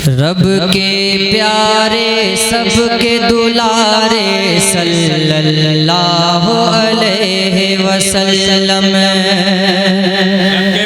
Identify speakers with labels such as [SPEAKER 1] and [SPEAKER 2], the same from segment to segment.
[SPEAKER 1] रब के प्यारे सबके दुलारे सल्लल्लाहु अलैहि वसल्लम।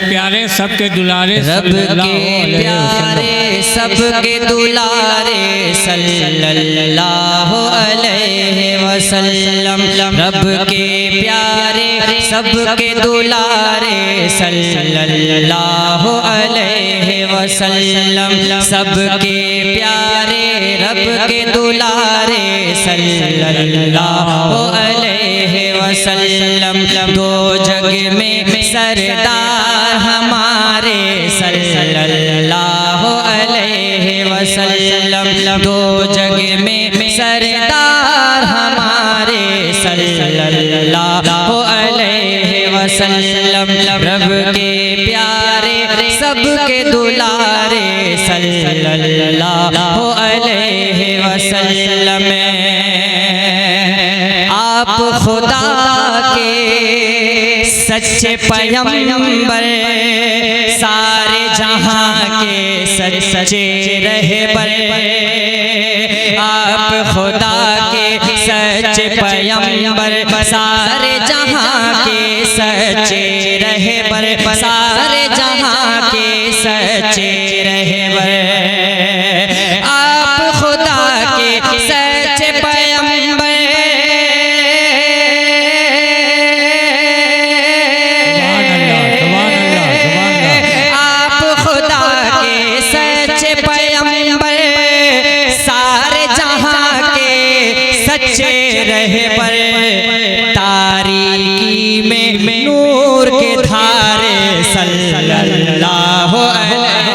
[SPEAKER 2] प्यारे सबके दुलारे
[SPEAKER 1] रब के प्यारे सबके दुलारे सल्लल्लाहु अलैहि वसल्लम। रब के प्यारे सबके दुलारे सल्लल्लाहु अलैहि वसल्लम। सबके प्यारे रब के दुलारे सल्लल्लाहु अलैहि वसल्लम। दो जग में सरदार हमारे सल्लल्लाहु अलैहि वसल्लम। दो जग में सरदार हमारे सल्लल्लाहु अलैहि वसल्लम। रब के प्यारे सबके दुलारे सल्लल्लाहु अलैहि वसल्लम। आप खुदा के सच्चे पैगंबर, सारे जहां के सच्चे रहबर। आप खुदा के सच्चे पैगंबर, सारे जहां के सच्चे रहबर। सारे जहां के सच्चे रहबर। आप खुदा के सच्चे पैगंबर, आप खुदा के सच्चे पैगंबर, सारे जहां के सच्चे रहबर। तारीकी में नूर के धारे सल्लल्लाहु अलैहि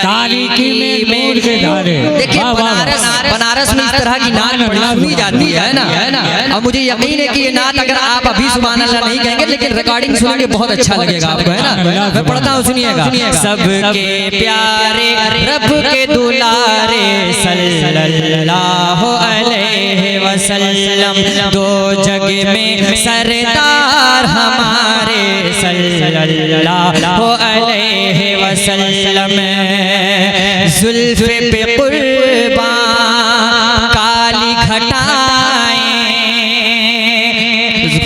[SPEAKER 2] तारीकी में नूर के धारे।
[SPEAKER 1] देखिए बनारस में इस तरह की नात सुनी जाती है ना। अब मुझे यकीन है कि ये नात अगर आप अभी सुभान अल्लाह नहीं कहेंगे, लेकिन रिकॉर्डिंग सुनेंगे बहुत अच्छा लगेगा आपको, है ना। मैं पढ़ता हूँ, सुनिएगा। सबके प्यारे रब के दुलारे सल्लल्लाहु अलैहि वसल्लम। दो जग में सरदार हमारे सल्लल्लाहु अलैहि वसल्लम। जुल्फ़ पे कुर्बान काली घटाएं,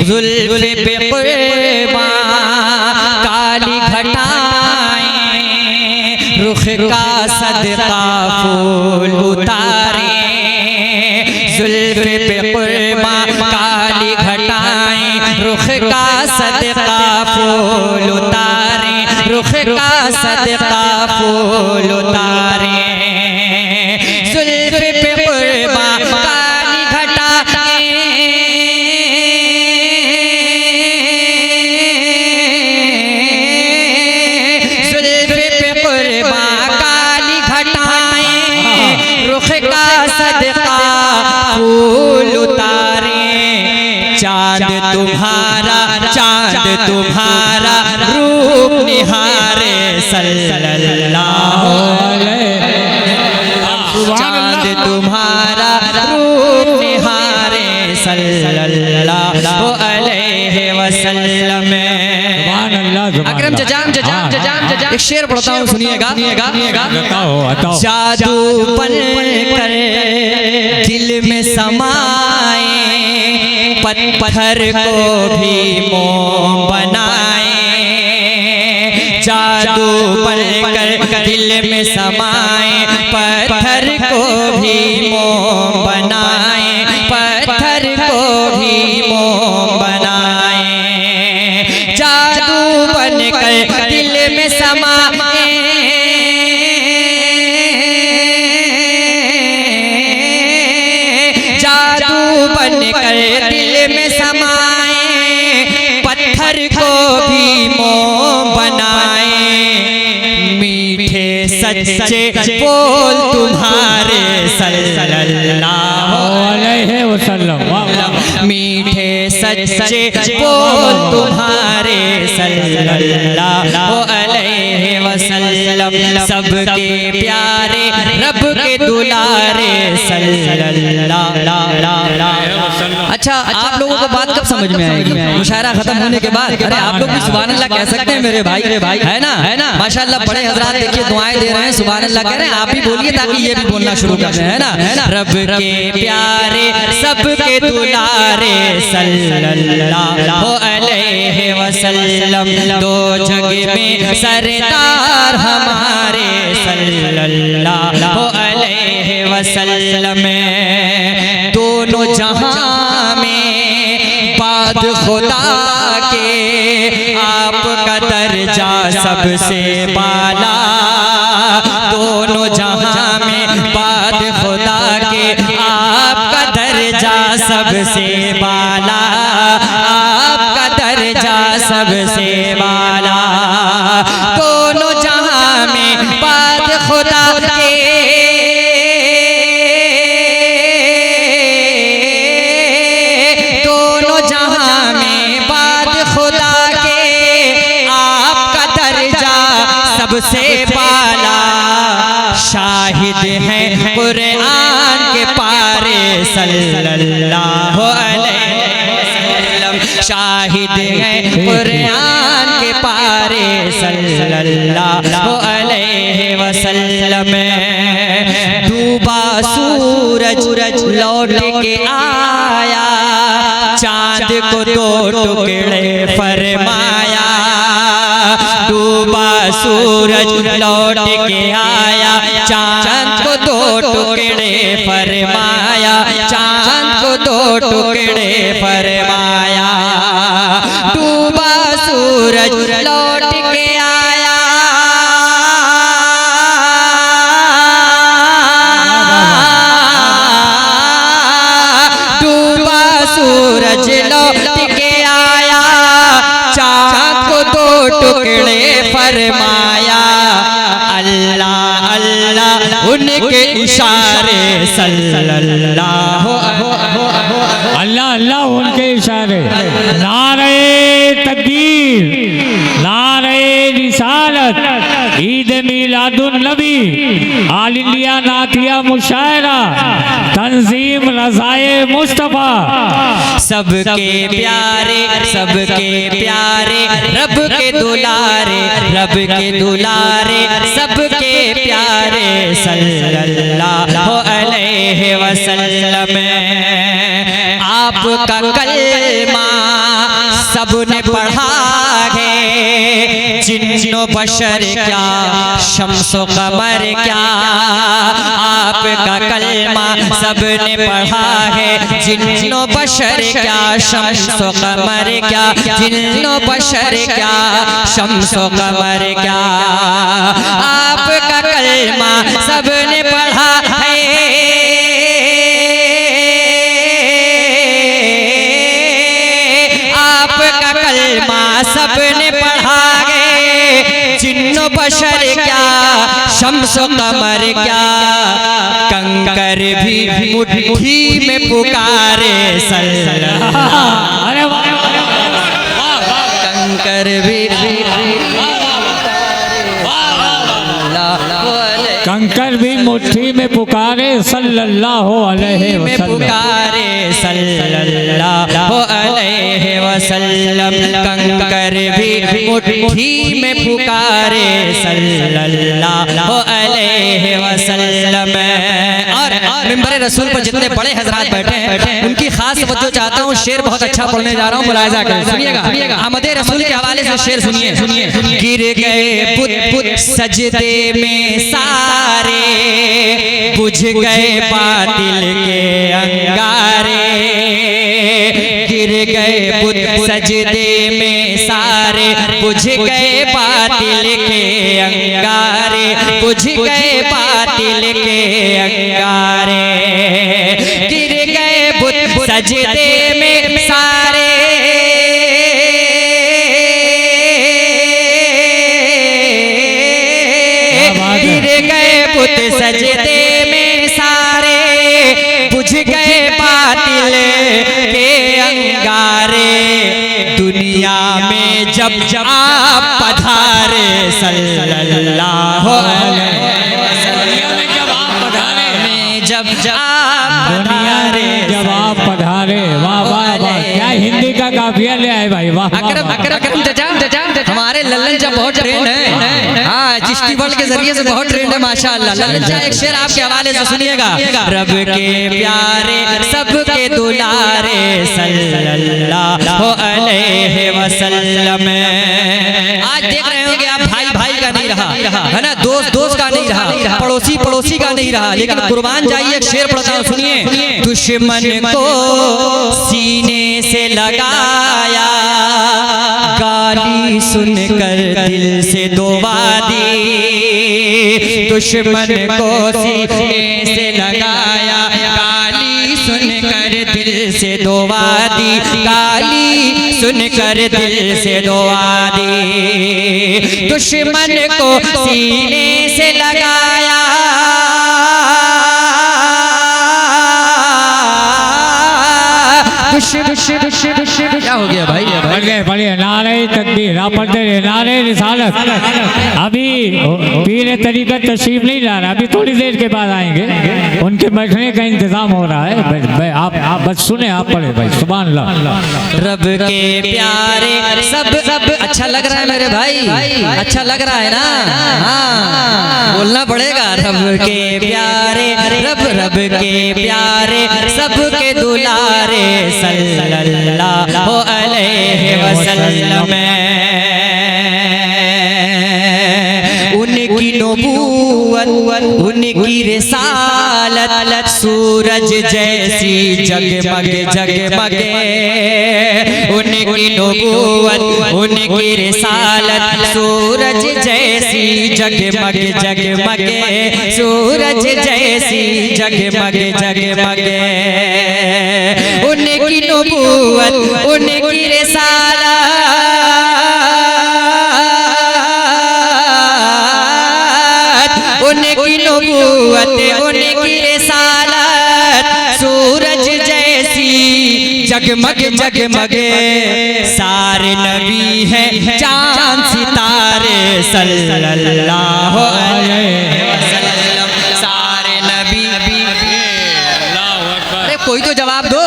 [SPEAKER 1] जुल्फ़ पे कुर्बान काली घटाएं। रुख का सदका फूल उतारे, जुल्फ़ पे कुर्बान काली घटाएं। रुख का सदका फूल उतारे, रुख का सदका फूल उतारे। जुल्फ़ पे कुर्बान काली घटाएं, जुल्फ़ पे कुर्बान काली घटाएं। रुख का सदका फूल उतारे। चांद तुम्हारा रूप निहारे सल्लल्लाहु अलैहि। चांद तुम्हारा रूप निहारे सल्लल्लाहु अलैहि वसल्लम। अकरम जजाम जजाम जजाम जजाम। एक शेर पढ़ता हूँ, सुनिएगा। जादू बनकर दिल में समाए, पत्थर को भी मोम बनाए। जादू बनकर दिल में समाए, पत्थर को भी मोम बनाए। पत्थर को भी मोम बनाए। जादू बनकर दिल में समाए, जादू बनकर दिल में समाए। पत्थर को भी मोम बनाए। मीठे सच्चे बोल तुम्हारे सल्लल्लाहु अलैहि वसल्लम। मीठे सच्चे बोल तुम्हारे सल्लल्लाहु अलैहि वसल्लम। सबके प्यारे रब के दुलारे सल्लल्लाहु अलैहि वसल्लम। अच्छा, आप लोगों को बात कब समझ में आएगी? मुशायरा खत्म होने के बाद। अरे आप लोग भी सुभान अल्लाह कह सकते हैं मेरे भाई, है ना? माशाअल्लाह बड़े हजरात देखिए दुआएं दे रहे हैं, सुभान अल्लाह कह रहे हैं। आप भी बोलिए ताकि ये भी बोलना शुरू कर दें, है ना? रब के प्यारे सबके दुलारे सल्लल्लाहु अलैहि वसल्लम, दो जग में सरदार हमारे सल्लल्लाहु अलैहि वसल्लम, दोनों जहां में बाद खुदा के आपका दर्जा सबसे बाला, दोनों जहां में बाद खुदा के आपका दर्जा सबसे बाला, आपका दर्जा सबसे बाला, दोनों जहां में बाद खुदा के सबसे बाला, शाहिद हैं कुरान के पारे सल्लल्लाहु अलैहि वसल्लम, शाहिद हैं कुरान के पारे सल्लल्लाहु अलैहि वसल्लम। डूबा सूरज लौट के आया, चांद को दो टुकड़े फरमाया, डूबा सूरज लौट के आया, चांद को दो टुकड़े फरमाया, चांद को दो टुकड़े फरमाया, डूबा सूरज लौट के आया, डूबा सूरज लौट के आया, चांद को दो टुकड़े फरमाया, अल्लाह अल्लाह उनके इशारे सल्लल्लाहु
[SPEAKER 2] अल्लाह अल्लाह उनके इशारे। नारे तकबीर, नारे रिसालत, ईद मिलादुन नबी, आल इंडिया नातिया मुशायरा, तंजीम रज़ाए मुस्तफ़ा,
[SPEAKER 1] सबके प्यारे सबके प्यारे, रब के दुलारे रब के दुलारे, सबके प्यारे सल्लल्लाहु अलैहि वसल्लम। आपका कलमा सबने पढ़ा है, जिन्नो बशर क्या शम्सो कमर क्या, आपका कलमा सबने पढ़ा है, जिन्नो बशर क्या शम्सो कमर क्या, जिन्नो बशर क्या शम्सो कमर क्या, आपका कलमा सबने पढ़ा है, आपका कलमा सबने पढ़ा है, जिन्नो बशर क्या शम्सो कमर क्या, कंकर भी मुट्ठी में पुकारे सल्लल्लाहु, कंकर भी
[SPEAKER 2] कंकर भी मुट्ठी में पुकारे सल्लल्लाहु अलैहि वसल्लम,
[SPEAKER 1] पुकारे सल्लल्लाहु अलैहि वसल्लम, कंकर भी मुट्ठी में पुकारे सल्लल्लाहु अलैहि वसल्लम। और मिंबर रसूल पर जितने बड़े हजरात बैठे हैं उनकी खास तवज्जो चाहता हूँ, शेर बहुत अच्छा पढ़ने जा रहा हूँ, मुलाहिजा करें, सुनिएगा। आमद रसूल के हवाले से शेर सुनिए, सुनिए। गिर गए बुत बुत सजदे में सारे, बुझ गए बातिल के अंगारे, गिर गए बुत सजदे में सारे, बुझ गए बातिल के अंगारे, बुझ गए बातिल के अंगारे, गिर गए बुत सजदे में सारे, गिर गए बुत सजदे में सारे, बुझ गए बातिल के अंगारे, दुनिया में जब जब आप पधारे सल्लल्लाहु अलैहि वसल्लम, जब जब आप
[SPEAKER 2] दुनिया में जब आप पधारे वाह
[SPEAKER 1] अकरम अकरम चाचा हमारे लल्लन चा बहुत ट्रेंड है। हाँ, चिश्ती वर्ल्ड के जरिए से बहुत ट्रेंड है माशाअल्लाह। लल्लन चा एक शेर आपके हवाले से सुनिएगा। रब के प्यारे सबके दुलारे सल्लल्लाहु अलैहि वसल्लम। आज देख रहे होंगे आप, भाई भाई का नहीं रहा है ना, दोस्त दोस्त का नहीं रहा, पड़ोसी पड़ोसी का नहीं रहा, लेकिन कुर्बान जाइए एक शेर पढ़ता हूँ, सुनिए। दुश्मन को सीने से लगाया, गाली सुनकर दिल से दुआ दी। दुश्मन को सीने से लगाया, गाली सुनकर दिल से दुआ दी। गाली सुनकर दिल से दुआ दी। दुश्मन को सीने से लगाया, क्या हो गया भाई?
[SPEAKER 2] बढ़िया नारे तकबीर, आप पढ़ते रहे नारे रिसालत। अभी पीर तरीक़त तशरीफ नहीं ला रहा, अभी थोड़ी देर के बाद आएंगे, उनके बैठने का इंतजाम हो रहा है। आप बस सुने, आप पढ़े भाई। सुभान अल्लाह।
[SPEAKER 1] रब के प्यारे सब अच्छा लग रहा है मेरे भाई, अच्छा लग रहा है ना? हाँ, बोलना पड़ेगा। रब के प्यारे रब के प्यारे सबके दुलारे सल्लल्लाहु अलैहि वसल्लम। उनकी नबूवत उनकी रिसालत सूरज जैसी जगमग जगमगे। उनकी नबूवत उनकी रिसालत सूरज जैसी जगमग जगमगे। सूरज जैसी जगमग जगमगे। उनकी नबूवत उनकी रिसालत उनकी नबूवत उनकी रिसालत सूरज जैसी जगमग जगमगे। सारे नबी हैं चांद सितारे सल्लल्लाहु अलैहि वसल्लम। सारे नबी, अरे कोई तो जवाब दो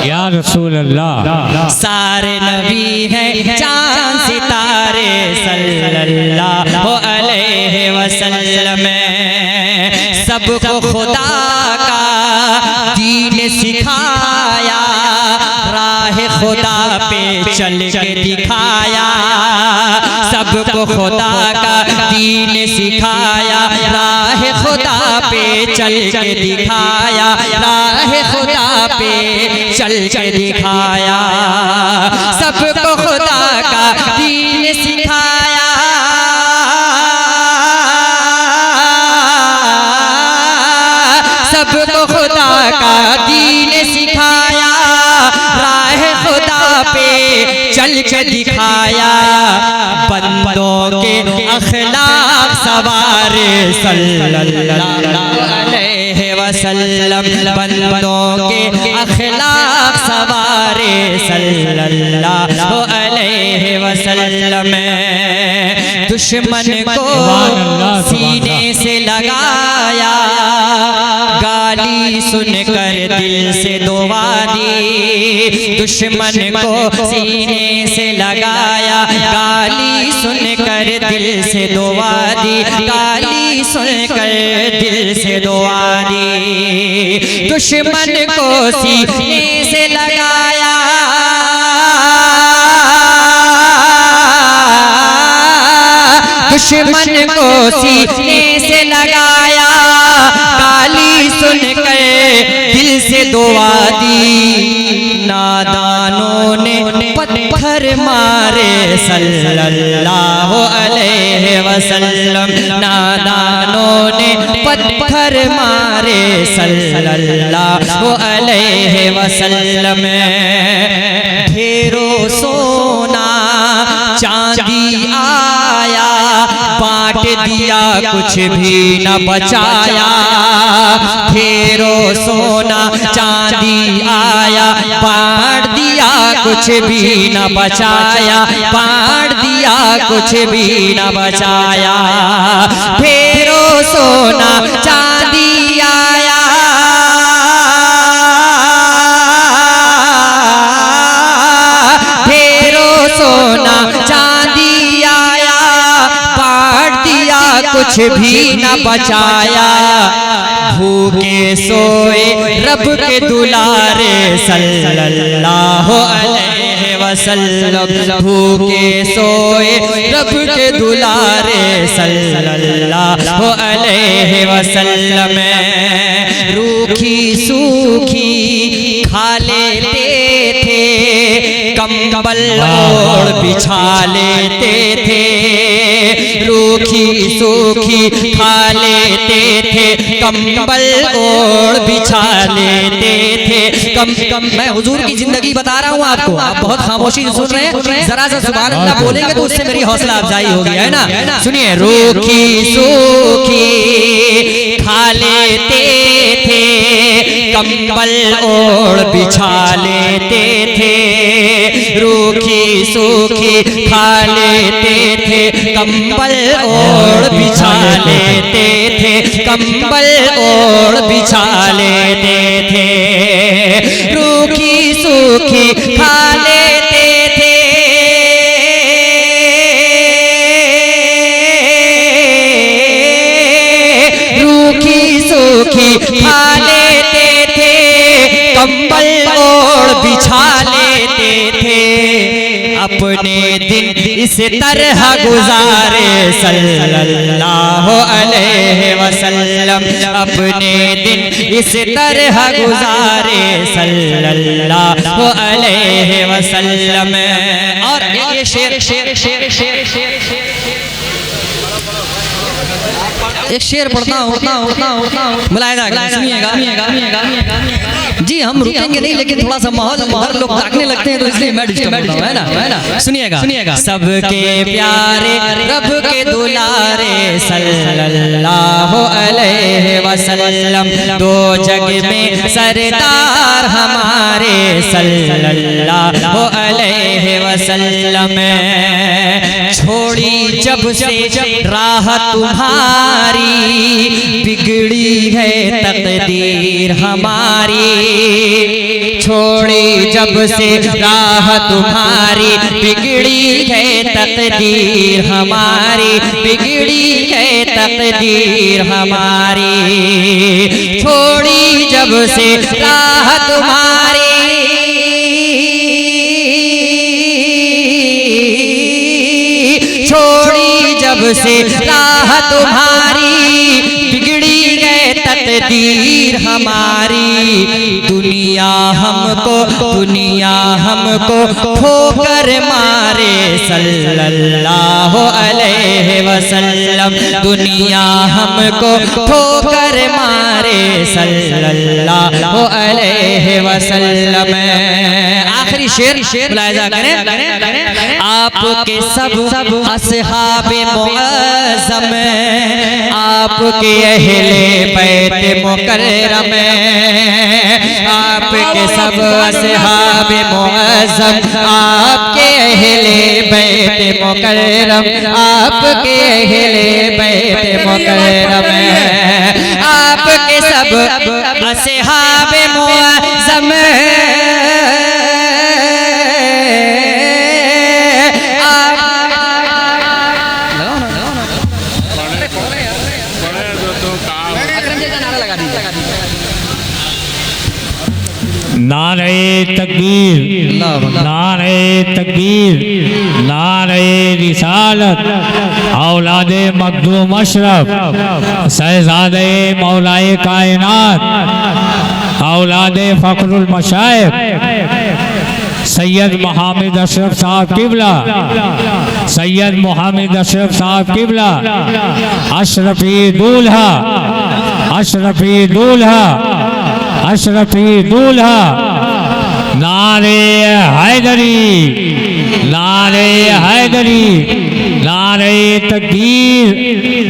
[SPEAKER 2] या रसूल अल्लाह।
[SPEAKER 1] सारे नबी हैं चांद सितारे सल्लल्लाहु अलैहि वसल्लम। सबको खुदा का दीन सिखाया, राह खुदा पे चल के दिखाया। सबको खुदा का दीन सिखाया, राह खुदा पे चल के दिखाया। राह खुदा पे चल के दिखाया। सबको खुदा का दीन सिखाया। सबको खुदा का दीन सिखाया, राह खुदा पे चल के दिखाया। बंदों के अखलाक सवारे सल्लल्लाहु अलैहि वसल्लम। बंदों के अखलाक सवारे सल्लल्लाहु अलैहि वसल्लम। दुश्मन को सीने से लगाया, गाली सुनकर दिल से दुआ दी। दुश्मन को सीने से लगाया, गाली सुनकर दिल से दुआ दी। गाली सुनकर दिल से दुआ दी। दुश्मन को सीने से लगाया, दुश्मन को सीने से लगाया। गाली सुनकर दिल से दुआ दी। नादानों ने पत्थर मारे सल्लल्लाहु अलैहि वसल्लम। नादानों ने पत्थर मारे सल्लल्लाहु अलैहि वसल्लम। ढेरों सोना चांदी आया, बांट दिया कुछ भी न बचाया। ढेरों सोना चांदी आया, बांट दिया कुछ भी न बचाया। बांट दिया कुछ भी न बचाया। ढेरों सोना चांदी आया, ढेरों कुछ भी न बचाया, भूखे सोए रब के दुलारे सल्लल्लाहु अलैहि वसल्लम, भूखे सोए रब के दुलारे सल्लल्लाहु अलैहि वसल्लम। रूखी सूखी खा लेते थे, कंबल ओढ़ बिछा लेते थे, रूखी सूखी खा लेते थे, कंबल ओढ़ बिछा लेते थे। मैं हुजूर की जिंदगी बता रहा हूँ आपको, आप बहुत खामोशी से सुन रहे हैं, जरा सा सुभान अल्लाह बोलेंगे तो उससे मेरी हौसला अफजाई होगी, है ना। सुनिए, रूखी सूखी खा लेते थे, कंबल ओढ़ बिछा लेते थे, रूखी सूखी खा लेते थे, कंबल ओढ़ बिछा लेते थे, कंबल ओढ़ बिछा लेते थे, रूखी सूखी खा लेते थे। रूखी सूखी खा लेते थे, कंबल ओढ़ बिछा लेते थे, अपने दिन इस तरह गुजारे सल्लल्लाहु अलैहि वसल्लम, अपने दिन इस तरह गुजारे सल्लल्लाहु अलैहि वसल्लम। और ये शेर शेर शेर शेर शेर एक शेर पढ़ता हूँ, मुलायदा सुनिएगा। जी हम रुकेंगे नहीं, लेकिन थोड़ा सा माहौल लोग ताकने लगते हैं तो इसलिए मैं डिस्टर्ब करता हूँ, है ना। सुनिएगा। सबके प्यारे रब के दुलारे सल्लल्लाहु अलैहि वसल्लम, दो जग में सरदार हमारे सल्लल्लाहु अलैहि वसल्लम। छोड़ी जब से राह तुम्हारी, बिगड़ी है तकदीर हमारी, छोड़ी जब से राह तुम्हारी, बिगड़ी है तकदीर हमारी, बिगड़ी है तकदीर हमारी, छोड़ी जब से राह तुम्हारी, छोड़ी जब से राह तुम्हारी, बिगड़ी गए तकदीर हमारी, दुनिया हमको ठोकर मारे सल्लल्लाहु अलैहि वसल्लम, दुनिया हमको ठोकर मारे सल्लल्लाहु अलैहि वसल्लम। आखिरी शेर मुलाहिजा करें। आपके सब असहाबे मुअज़्ज़म, आपके अहले बैत मुकर्रम, आपके सब असहाबे मुअज़्ज़म, आपके अहले बैत मुकर्रम, आपके अहले बैत मुकर्रम, आपके सब असहाबे मुअज़्ज़म,
[SPEAKER 2] नारे तकबीर, नारे तकबीर, नारे रिसालत, औलादे मखदूम अशरफ, शहजादे मौलाए कायनात, औलादे फखरुल मशाइख, सैयद मोहम्मद अशरफ साहब किबला, सैयद मोहम्मद अशरफ साहब किबला, अशरफी दूल्हा, अशरफी दूल्हा, अशरफी दूल्हा, नारे हैदरी, नारे हैदरी, नारे तकबीर,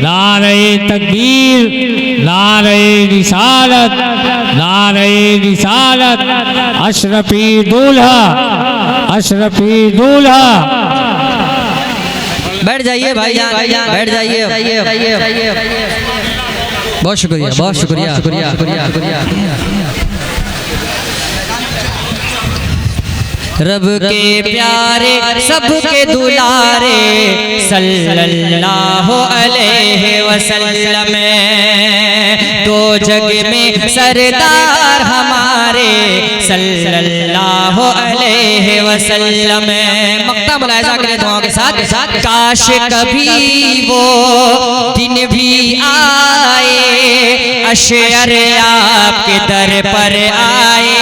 [SPEAKER 2] नारे तकबीर, नारे रिसालत, नारे रिसालत, अशरफी दूल्हा, अशरफी दूल्हा।
[SPEAKER 1] बैठ जाइए भाईजान, बैठ जाइए। बहुत शुक्रिया, बहुत शुक्रिया, शुक्रिया, शुक्रिया, शुक्रिया। रब के प्यारे सबके दुलारे सल्लल्लाहु अलैहि वसल्लम, दो जग में सरदार हमारे सल्लल्लाहु अलैहि वसल्लम। मक्ता मुलाहिजा करें दुआओं के साथ। काश कभी वो दिन भी आए, अशअर आपके दर पर आए।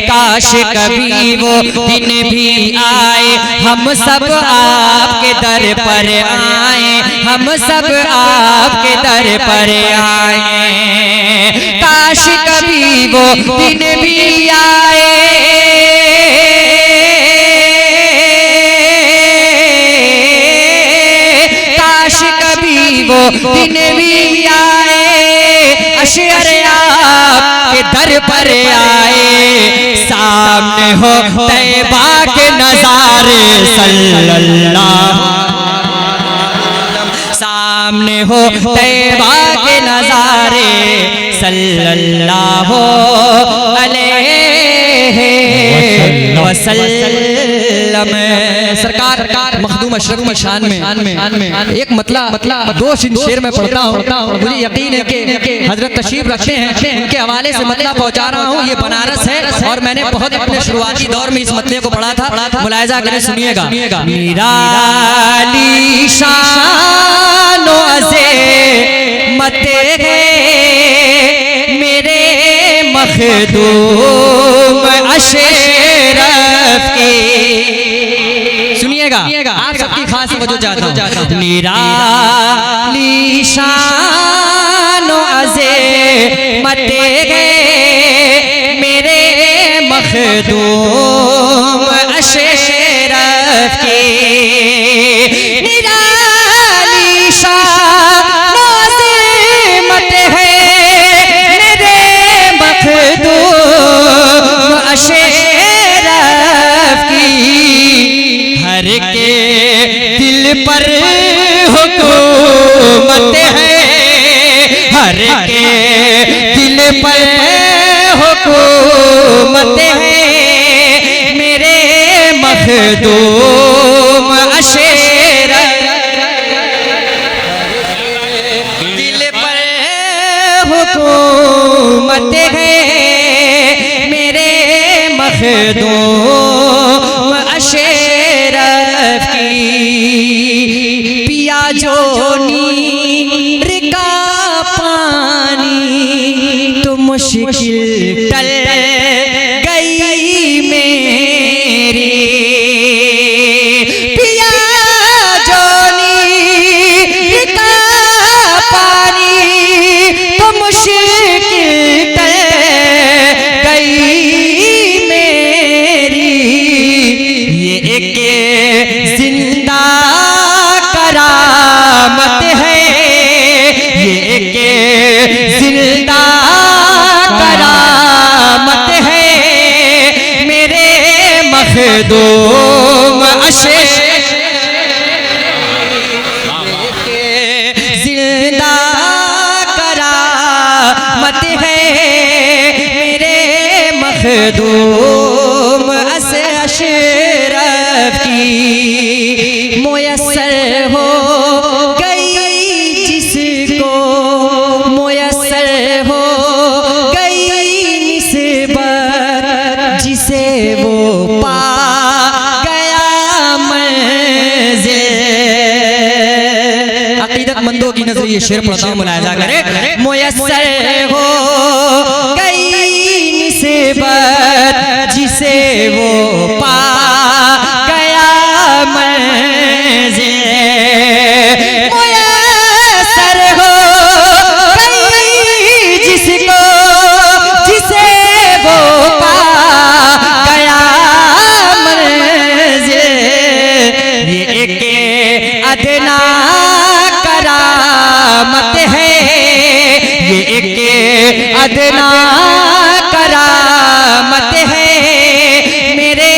[SPEAKER 1] काश कभी वो दिन भी आए, हम सब आपके दर पर आए, हम सब आपके दर पर आए। काश कभी वो दिन भी आए, काश कभी वो दिन भी आए, अशअर आपके दर पर आए। सामने हो तैबा के नजारे सल्लल्लाहु, सामने हो तैबा के नजारे सल्लल्लाहु अलैहि वसल्लम। सरकार मखदूम अशरफ की शान में एक मतला दो शेर में पढ़ता हूँ। मुझे यकीन है कि हजरत तशरीफ रखते हैं, उनके हवाले से मतला पहुँचा रहा हूँ। ये बनारस है और मैंने बहुत अपने शुरुआती दौर में इस मतले को पढ़ा था। मुलाहिजा करें, सुनिएगा। निराली शानो अज़े मते मेरे मखदूम अशरफ की। सुनिएगा, आप सबकी खास तवज्जो चाहता हूं। निराली शानो अज़े मते मेरे मखदूम अशरफ की। निराली शानो अज़े मते मेरे मखदूम अशरफ की। हर के दिल पर हुकूमत है, हर के दिल पर हुकूमत है, मेरे मखदूम अशरफ। दिल पर हुकूमत है, मेरे मखदूम अशरफ की। पिया जो नीर का पानी तो मुश्किल टल गई मेरी। पिया जो नीर का पानी तो मुश्किल टल गई मेरी। ये एक जिंदा करामत है, ये एक जिंदा करामत है, मेरे मखदूम अशरफ। जिंदा करामत है, मेरे मखदूम अशरफ की। मुयस्सर हो गई जिसको, मुयस्सर हो गई निस्बत जिसे वो पा गया मंज़िल। अक़ीदतमंदों की नजर ये शेर पढ़ता हूँ, मुलाहिजा करें। मुयस्सर हो गई निस्बत जिसे वो पा गया मंज़िल। मुयस्सर हो गई जिसको, जिसे वो पा गया मंज़िल। ये एक अदना करामत है, ये एक अदना करामत है, मेरे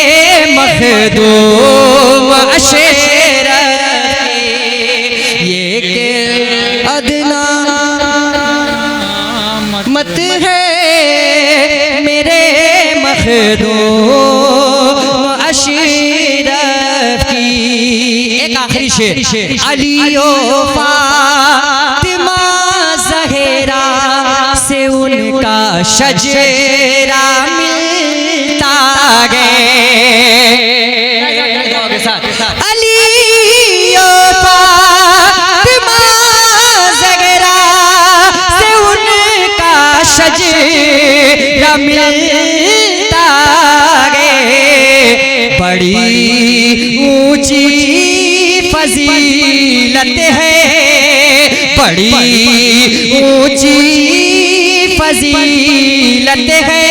[SPEAKER 1] मखदूम अशरफ की। ये एक अदना मत है, मेरे मखदूम शेर अलियो फातिमा ज़हरा से उनका शजरा मिलता गए। अलियो फातिमा ज़हरा से उनका शजरा मिलता गए। बड़ी ऊंची फजीलत है, बड़ी ऊंची फजीलत है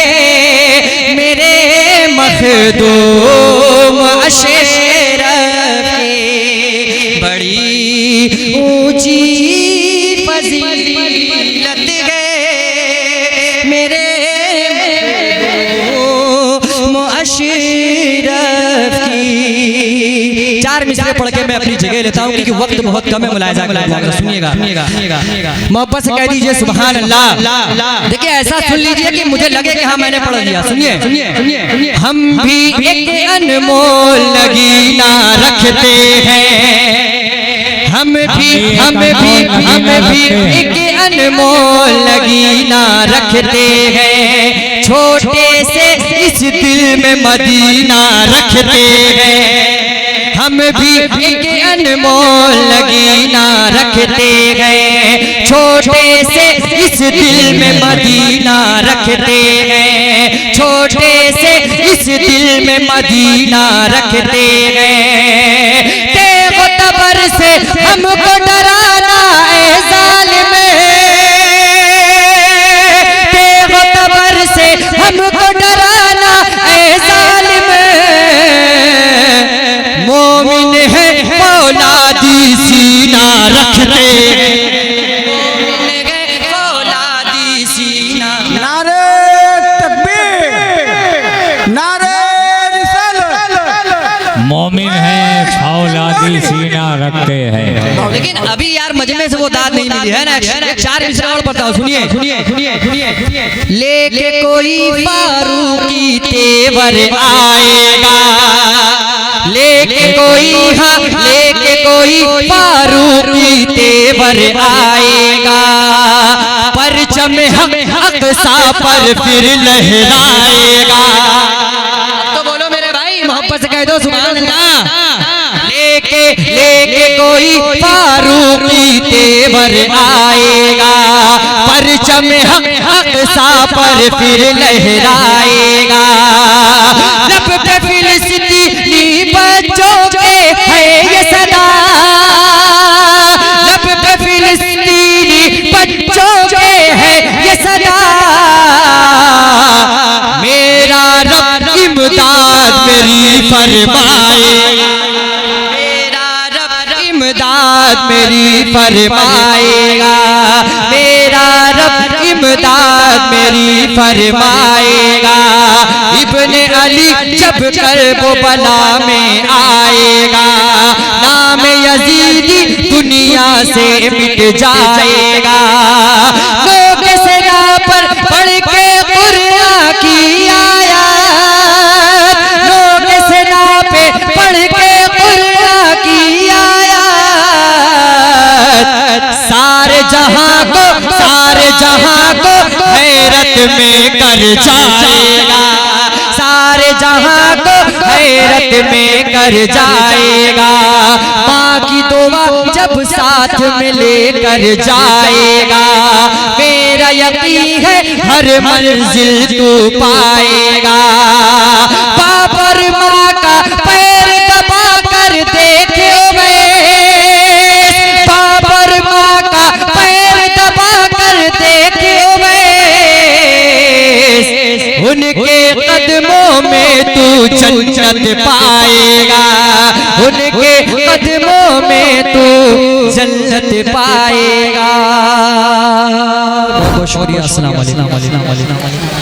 [SPEAKER 1] मेरे मखदूम अशरफ की। बड़ी ऊंची फजीलत है मेरे मखदूम अशरफ की। चार मिसरे पढ़ के मैं अपनी जगह लेता हूँ क्योंकि वक्त बहुत कम है। मुलायजा सुनिएगा, मोहब्बत से कह दीजिए सुभान अल्लाह। देखिए ऐसा सुन लीजिए कि मुझे लगे कि हाँ मैंने पढ़ लिया। सुनिए। हम भी एक अनमोल नगीना रखते हैं, हम भी एक अनमोल नगीना रखते हैं। छोटे से इस दिल में मदीना रखते हैं, हम भी एक अनमोल नगीना रखते हैं। छोटे से इस दिल में मदीना रखते हैं, छोटे से इस दिल में मदीना रखते हैं। तेग तबर से हमको डराना ऐ जालिम, तेग तबर से हमको डराना ऐ जालिम। मोमिन है फौलादी सीना रखते हैं, फौलादी सीना।
[SPEAKER 3] नारे तकबीर, नारे रिसालत।
[SPEAKER 2] मोमिन है फौलादी सीना रखते हैं।
[SPEAKER 1] लेकिन अभी यार मजमे से वो दाद नहीं मिली है ना। एक चार मिसरे और पढ़ता हूँ, सुनिए। लेके कोई फारूकी तेवर आएगा, लेके कोई फारूकी तेवर आएगा। परचम हक सा पर फिर लहराएगा। तो बोलो मेरे भाई मोहब्बत से कह दो सुभान अल्लाह। लेके कोई फारूकी तेवर आएगा, परचम हक सा पर फिर लहराएगा। लब पे फिलिस्तीनी बच्चों के है ये सदा, लब पे फिलिस्तीनी बच्चों के है ये सदा। मेरा रब इमदाद मेरी फरमाएगा, मेरा रब इमदाद मेरी फरमाएगा, मेरा रब इमदाद मेरी फरमाएगा। इब्ने अली जब कर्बो बला में आएगा, नाम यजीदी दुनिया से मिट जाएगा। लोग सेना पर पढ़ के कुरान की आयत, लोग सेना पे पढ़ के कुरान की आयत। सारे जहां को हैरत में कर जाएगा, सारे जहां को हैरत में कर जाएगा। माँ की दुआ जब साथ में लेकर जाएगा। मेरा यकीन है हर मंजिल तू पाएगा। बाबर माँ का पैर दबा कर देखो मैं, बाबर माँ का पैर दबा कर देखो मैं। उनके कदमों में तू जन्नत पाएगा, उनके कदमों में तू जन्नत पाएगा। बहुत बहुत शुक्रिया। अस्सलाम वालेकुम।